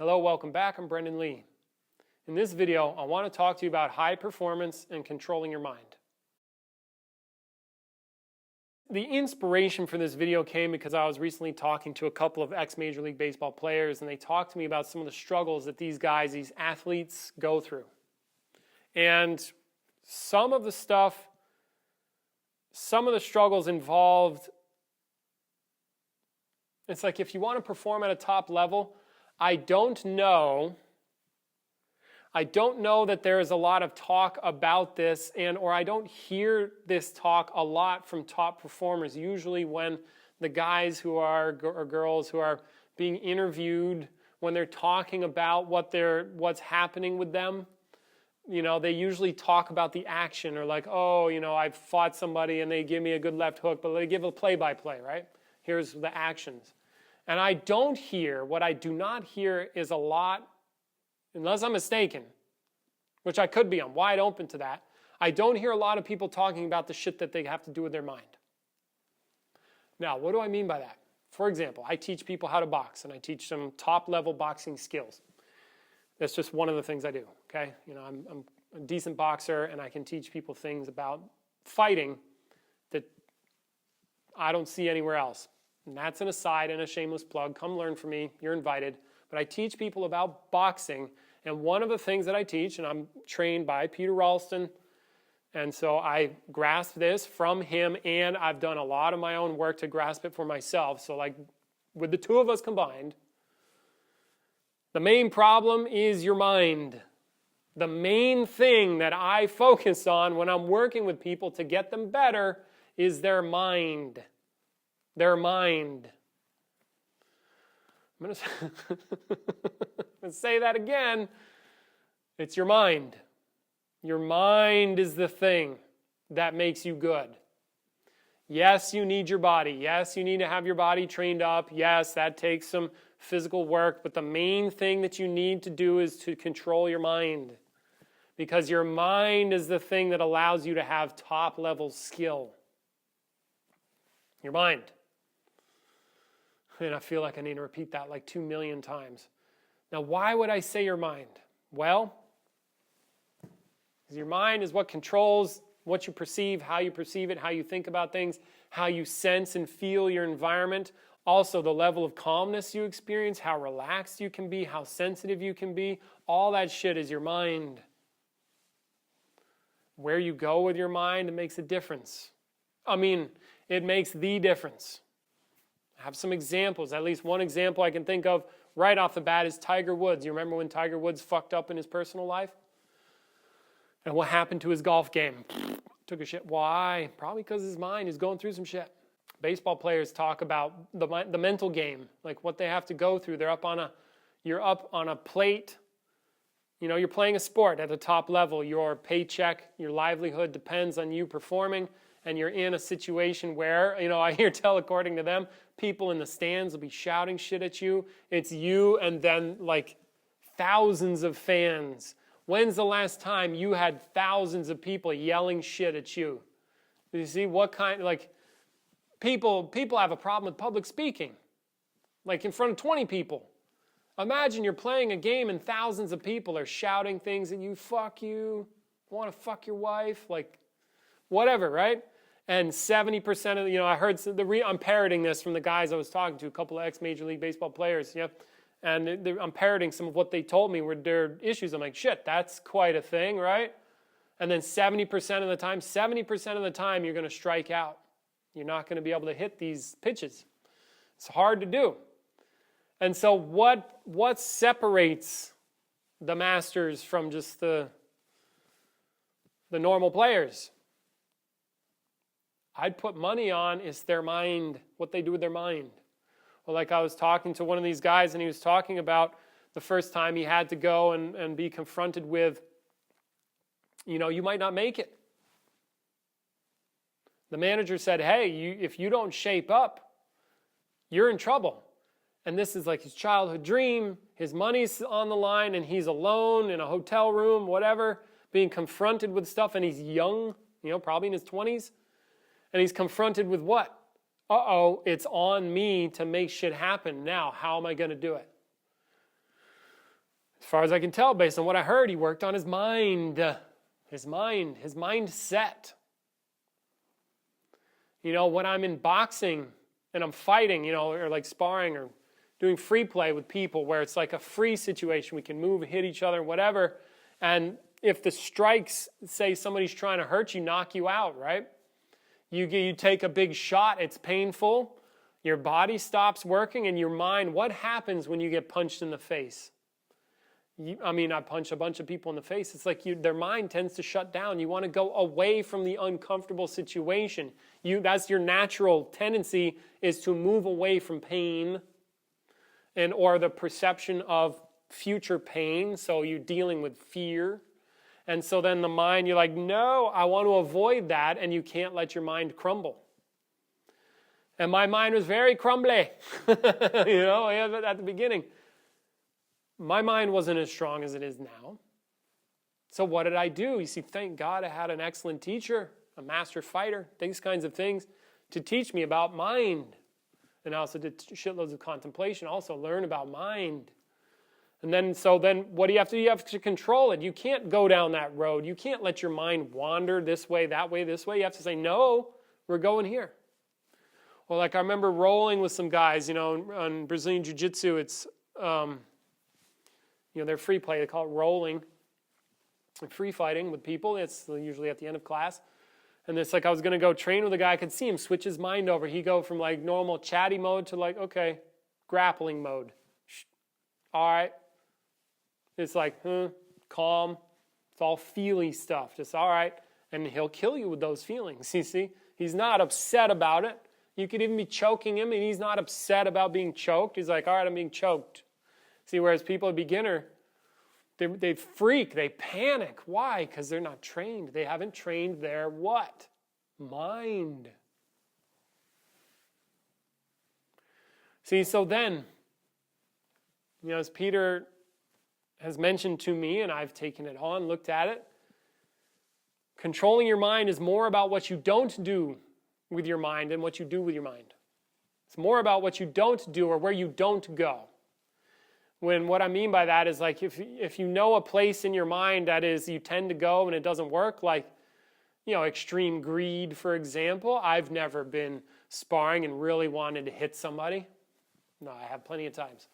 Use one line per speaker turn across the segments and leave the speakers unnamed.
Hello, welcome back. I'm Brendan Lee. In this video, I want to talk to you about high performance and controlling your mind. The inspiration for this video came because I was recently talking to a couple of ex-Major League Baseball players, and they talked to me about some of the struggles that these athletes go through. And some of the struggles involved, it's like if you want to perform at a top level, I don't know that there is a lot of talk about this, or I don't hear this talk a lot from top performers. Usually when the guys or girls who are being interviewed, when they're talking about what's happening with them, they usually talk about the action, or like, I fought somebody and they give me a good left hook, but they give a play-by-play, right? Here's the actions. And what I do not hear is a lot, unless I'm mistaken, which I could be, I'm wide open to that. I don't hear a lot of people talking about the shit that they have to do with their mind. Now, what do I mean by that? For example, I teach people how to box, and I teach them top-level boxing skills. That's just one of the things I do, okay? I'm a decent boxer, and I can teach people things about fighting that I don't see anywhere else. And that's an aside and a shameless plug. Come learn from me. You're invited. But I teach people about boxing, and one of the things that I teach, and I'm trained by Peter Ralston, and so I grasp this from him, and I've done a lot of my own work to grasp it for myself. So like with the two of us combined, the main problem is your mind. The main thing that I focus on when I'm working with people to get them better is their mind. Their mind. I'm going to say that again. It's your mind. Your mind is the thing that makes you good. Yes, you need your body. Yes, you need to have your body trained up. Yes, that takes some physical work. But the main thing that you need to do is to control your mind. Because your mind is the thing that allows you to have top-level skill. Your mind. And I feel like I need to repeat that like 2 million times. Now, why would I say your mind? Well, because your mind is what controls what you perceive, how you perceive it, how you think about things, how you sense and feel your environment, also the level of calmness you experience, how relaxed you can be, how sensitive you can be. All that shit is your mind. Where you go with your mind, it makes a difference. It makes the difference. I have some examples. At least one example I can think of right off the bat is Tiger Woods. You remember when Tiger Woods fucked up in his personal life? And what happened to his golf game? Took a shit. Why? Probably because his mind is going through some shit. Baseball players talk about the mental game, like what they have to go through. You're up on a plate. You're playing a sport at the top level. Your paycheck, your livelihood depends on you performing. And you're in a situation where, I hear according to them, people in the stands will be shouting shit at you. It's you and then like thousands of fans. When's the last time you had thousands of people yelling shit at you? You see what kind, people have a problem with public speaking. Like in front of 20 people. Imagine you're playing a game and thousands of people are shouting things at you. Fuck you. Want to fuck your wife. Like, whatever, right? And 70% of I'm parroting this from the guys I was talking to, a couple of ex-Major League Baseball players, and I'm parroting some of what they told me were their issues. I'm like, shit, that's quite a thing, right? And then 70% of the time you're going to strike out. You're not going to be able to hit these pitches. It's hard to do. And so what separates the masters from just the normal players? I'd put money on is their mind, what they do with their mind. Well, like I was talking to one of these guys, and he was talking about the first time he had to go and be confronted with, you might not make it. The manager said, hey, if you don't shape up, you're in trouble. And this is like his childhood dream. His money's on the line, and he's alone in a hotel room, whatever, being confronted with stuff, and he's young, probably in his 20s. And he's confronted with what? It's on me to make shit happen. Now, how am I going to do it? As far as I can tell, based on what I heard, he worked on his mind. His mindset. When I'm in boxing and I'm fighting, or like sparring or doing free play with people where it's like a free situation, we can move, hit each other, whatever. And if the strikes, say somebody's trying to hurt you, knock you out, right? You take a big shot, it's painful, your body stops working, and your mind, what happens when you get punched in the face? I punch a bunch of people in the face. It's like their mind tends to shut down. You want to go away from the uncomfortable situation. That's your natural tendency, is to move away from pain or the perception of future pain. So you're dealing with fear. And so then the mind, you're like, no, I want to avoid that, and you can't let your mind crumble. And my mind was very crumbly, at the beginning. My mind wasn't as strong as it is now. So what did I do? You see, thank God I had an excellent teacher, a master fighter, these kinds of things, to teach me about mind. And I also did shitloads of contemplation, also learn about mind. And then what do you have to do? You have to control it. You can't go down that road. You can't let your mind wander this way, that way, this way. You have to say, no, we're going here. Well, like I remember rolling with some guys, on Brazilian Jiu-Jitsu, it's, they're free play. They call it rolling. Free fighting with people. It's usually at the end of class. And it's like I was going to go train with a guy. I could see him switch his mind over. He'd go from like normal chatty mode to like, okay, grappling mode. All right. It's like, calm. It's all feely stuff. Just all right. And he'll kill you with those feelings. You see? He's not upset about it. You could even be choking him, and he's not upset about being choked. He's like, all right, I'm being choked. See, whereas people, a beginner, they freak, they panic. Why? Because they're not trained. They haven't trained their what? Mind. See, so then, as Peter has mentioned to me, and I've taken it on, looked at it, controlling your mind is more about what you don't do with your mind than what you do with your mind. It's more about what you don't do or where you don't go. When what I mean by that is like if you know a place in your mind that is you tend to go and it doesn't work, like extreme greed, for example. I've never been sparring and really wanted to hit somebody. No, I have plenty of times.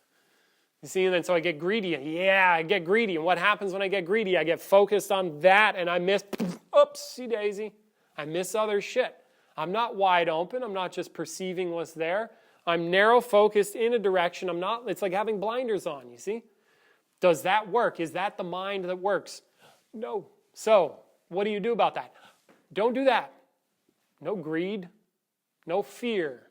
You see, and then so I get greedy. Yeah, I get greedy. And what happens when I get greedy? I get focused on that and I miss, oopsie daisy. I miss other shit. I'm not wide open. I'm not just perceiving what's there. I'm narrow focused in a direction. It's like having blinders on, you see? Does that work? Is that the mind that works? No. So, what do you do about that? Don't do that. No greed, no fear.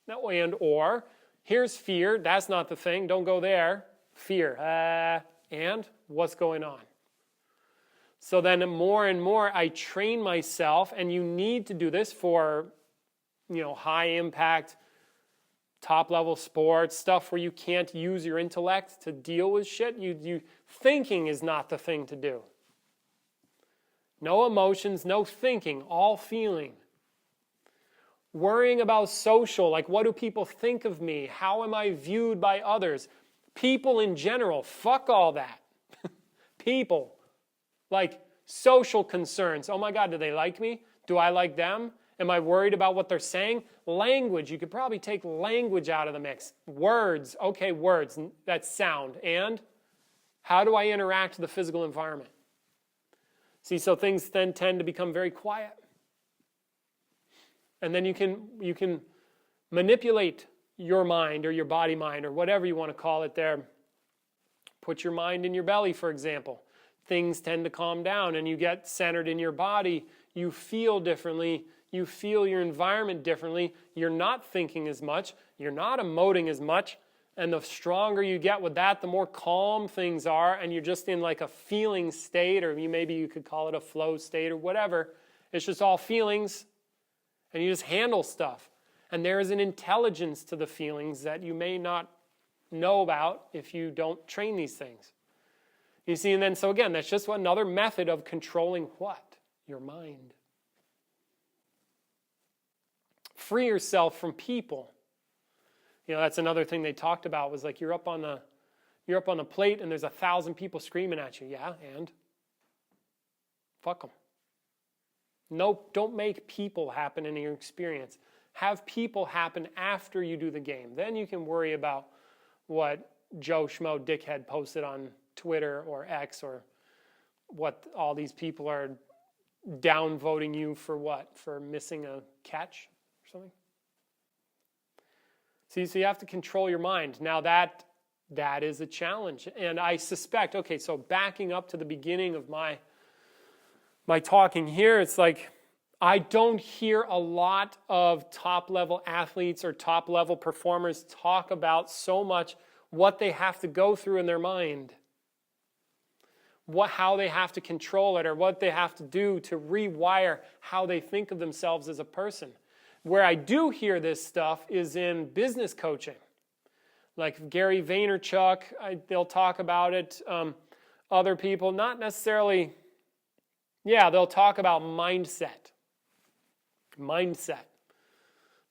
No, or, here's fear. That's not the thing. Don't go there. Fear. And what's going on? So then more and more I train myself, and you need to do this for, high impact, top level sports, stuff where you can't use your intellect to deal with shit. Thinking is not the thing to do. No emotions, no thinking, all feeling. Worrying about social, like what do people think of me? How am I viewed by others? People in general, fuck all that. People. Like social concerns. Oh my God, do they like me? Do I like them? Am I worried about what they're saying? Language, you could probably take language out of the mix. Words, okay, words, that's sound. And how do I interact with the physical environment? See, so things then tend to become very quiet. And then you can manipulate your mind or your body mind or whatever you want to call it there. Put your mind in your belly, for example. Things tend to calm down and you get centered in your body. You feel differently. You feel your environment differently. You're not thinking as much. You're not emoting as much. And the stronger you get with that, the more calm things are. And you're just in like a feeling state, or maybe you could call it a flow state or whatever. It's just all feelings. And you just handle stuff. And there is an intelligence to the feelings that you may not know about if you don't train these things. You see, and then so again, that's just another method of controlling what? Your mind. Free yourself from people. That's another thing they talked about was like you're up on the You're up on the plate and there's 1,000 people screaming at you. Yeah, and? Fuck them. Nope, don't make people happen in your experience. Have people happen after you do the game. Then you can worry about what Joe Schmo dickhead posted on Twitter or X, or what all these people are downvoting you for what? For missing a catch or something? See, so you have to control your mind. Now that is a challenge. And I suspect, okay, so backing up to the beginning of my talking here, it's like I don't hear a lot of top-level athletes or top-level performers talk about so much what they have to go through in their mind, how they have to control it, or what they have to do to rewire how they think of themselves as a person. Where I do hear this stuff is in business coaching. Like Gary Vaynerchuk, they'll talk about it. Other people, not necessarily, they'll talk about mindset.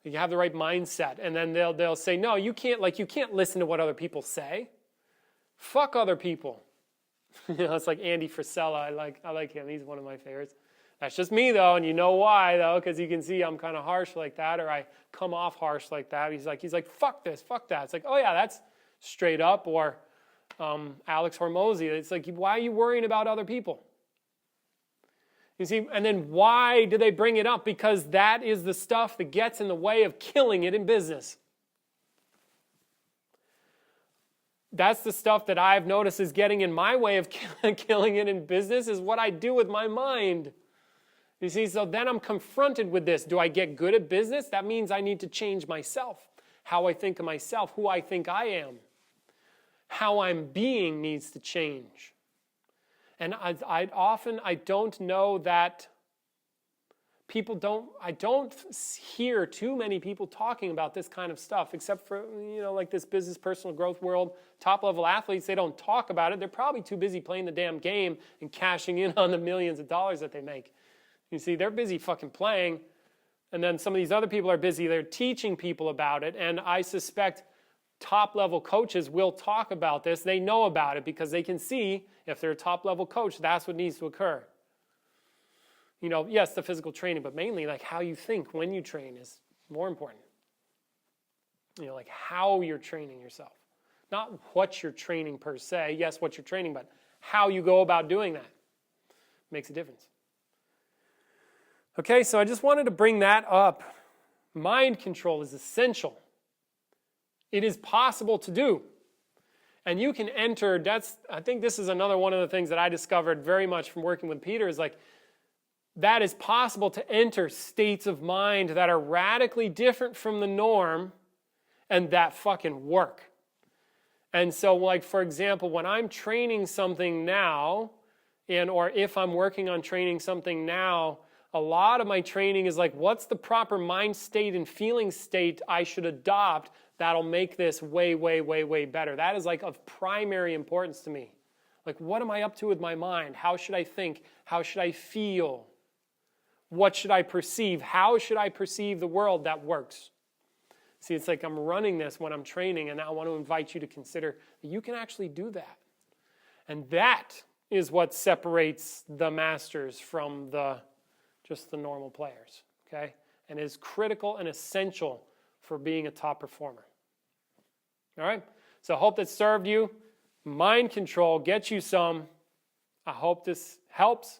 You have the right mindset. And then they'll say, no, you can't listen to what other people say. Fuck other people. It's like Andy Frisella. I like him. He's one of my favorites. That's just me, though, and you know why, though, because you can see I'm kind of harsh like that, or I come off harsh like that. He's like, fuck this, fuck that. It's like, oh, yeah, that's straight up. Or Alex Hormozy, it's like, why are you worrying about other people? You see, and then why do they bring it up? Because that is the stuff that gets in the way of killing it in business. That's the stuff that I've noticed is getting in my way of killing it in business, is what I do with my mind. You see, so then I'm confronted with this. Do I get good at business? That means I need to change myself, how I think of myself, who I think I am. How I'm being needs to change. And I don't know that I don't hear too many people talking about this kind of stuff, except for, like this business personal growth world, top-level athletes, they don't talk about it. They're probably too busy playing the damn game and cashing in on the millions of dollars that they make. You see, they're busy fucking playing, and then some of these other people are busy. They're teaching people about it, and I suspect top-level coaches will talk about this. They know about it because they can see, if they're a top-level coach, that's what needs to occur. Yes, the physical training, but mainly like how you think when you train is more important. Like how you're training yourself. Not what you're training per se. Yes, what you're training, but how you go about doing that makes a difference. Okay, so I just wanted to bring that up. Mind control is essential. It is possible to do. And you can enter, I think this is another one of the things that I discovered very much from working with Peter, is like, that is possible to enter states of mind that are radically different from the norm and that fucking work. And so, like, for example, when I'm training something now, or if I'm working on training something now, a lot of my training is like, what's the proper mind state and feeling state I should adopt that'll make this way, way, way, way better? That is like of primary importance to me. Like, what am I up to with my mind? How should I think? How should I feel? What should I perceive? How should I perceive the world that works? See, it's like I'm running this when I'm training, and I want to invite you to consider that you can actually do that. And that is what separates the masters from just the normal players, okay? And is critical and essential for being a top performer. All right? So I hope that served you. Mind control, get you some. I hope this helps.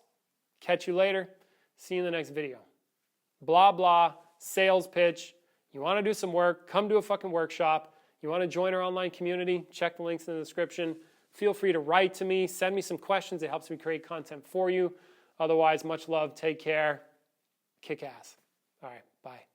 Catch you later. See you in the next video. Blah, blah, sales pitch. You want to do some work, come to a fucking workshop. You want to join our online community, check the links in the description. Feel free to write to me, send me some questions. It helps me create content for you. Otherwise, much love, take care, kick ass. All right, bye.